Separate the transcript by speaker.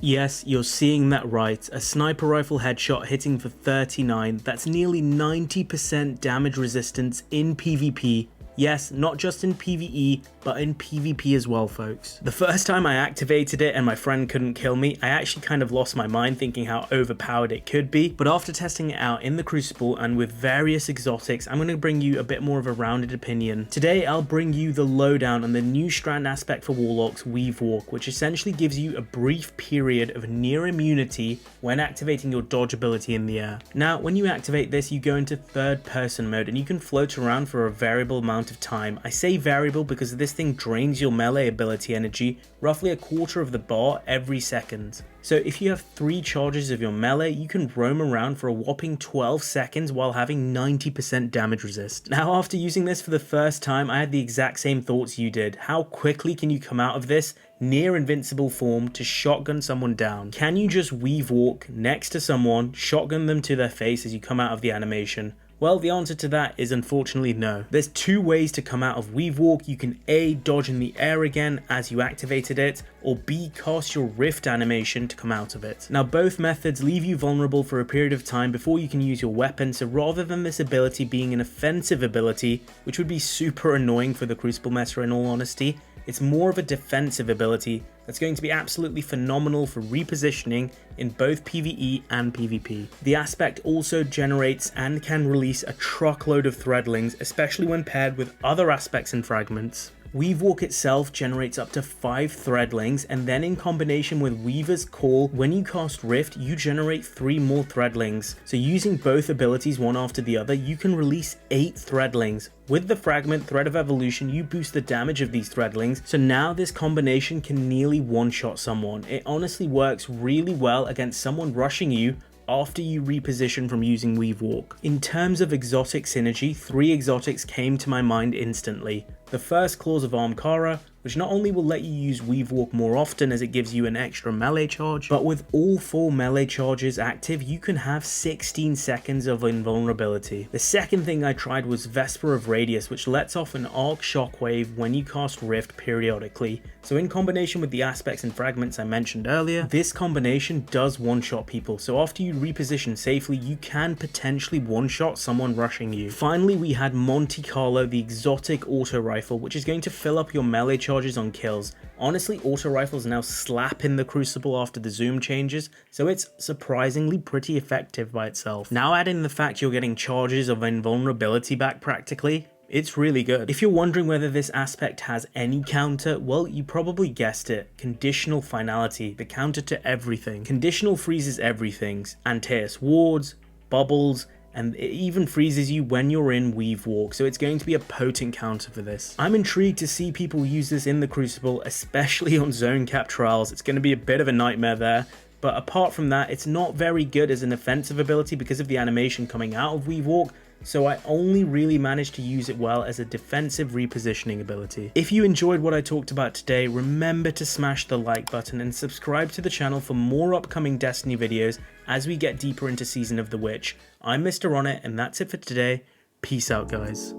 Speaker 1: Yes, you're seeing that right. A sniper rifle headshot hitting for 39, that's nearly 90% damage resistance in PvP. Yes, not just in PvE, but in PvP as well, folks. The first time I activated it and my friend couldn't kill me, I actually kind of lost my mind thinking how overpowered it could be, but after testing it out in the Crucible and with various exotics, I'm going to bring you a bit more of a rounded opinion. Today, I'll bring you the lowdown on the new Strand aspect for warlocks, Weavewalk, which essentially gives you a brief period of near immunity when activating your dodge ability in the air. Now, when you activate this, you go into third person mode and you can float around for a variable amount of time. I say variable because this thing drains your melee ability energy roughly a quarter of the bar every second. So if you have 3 charges of your melee, you can roam around for a whopping 12 seconds while having 90% damage resist. Now, after using this for the first time, I had the exact same thoughts you did. How quickly can you come out of this near invincible form to shotgun someone down? Can you just weave walk next to someone, shotgun them to their face as you come out of the animation? Well, the answer to that is unfortunately no. There's 2 ways to come out of Weavewalk. You can A, dodge in the air again as you activated it, or B, cast your rift animation to come out of it. Now, both methods leave you vulnerable for a period of time before you can use your weapon, so rather than this ability being an offensive ability, which would be super annoying for the Crucible meta in all honesty, it's more of a defensive ability that's going to be absolutely phenomenal for repositioning in both PvE and PvP. The aspect also generates and can release a truckload of threadlings, especially when paired with other aspects and fragments. Weavewalk itself generates up to 5 threadlings, and then in combination with Weaver's Call, when you cast Rift, you generate 3 more threadlings. So using both abilities one after the other, you can release 8 threadlings. With the fragment Thread of Evolution, you boost the damage of these threadlings, so now this combination can nearly one-shot someone. It honestly works really well against someone rushing you after you reposition from using Weavewalk. In terms of exotic synergy, 3 exotics came to my mind instantly. The first, Claws of Armkara, which not only will let you use Weavewalk more often as it gives you an extra melee charge, but with all 4 melee charges active, you can have 16 seconds of invulnerability. The second thing I tried was Vesper of Radius, which lets off an arc shockwave when you cast Rift periodically. So in combination with the aspects and fragments I mentioned earlier, this combination does one-shot people, so after you reposition safely, you can potentially one-shot someone rushing you. Finally, we had Monte Carlo, the exotic auto rifle, which is going to fill up your melee charges on kills. Honestly, auto rifles now slap in the Crucible after the zoom changes, so it's surprisingly pretty effective by itself. Now add in the fact you're getting charges of invulnerability back practically, it's really good. If you're wondering whether this aspect has any counter, well, you probably guessed it. Conditional finality, the counter to everything. Conditional freezes everything. Antaeus wards, bubbles, and it even freezes you when you're in Weavewalk, so it's going to be a potent counter for this. I'm intrigued to see people use this in the Crucible, especially on zone cap trials. It's going to be a bit of a nightmare there. But apart from that, it's not very good as an offensive ability because of the animation coming out of Weavewalk, so I only really managed to use it well as a defensive repositioning ability. If you enjoyed what I talked about today, remember to smash the like button and subscribe to the channel for more upcoming Destiny videos as we get deeper into Season of the Witch. I'm Mr. On It, and that's it for today. Peace out, guys.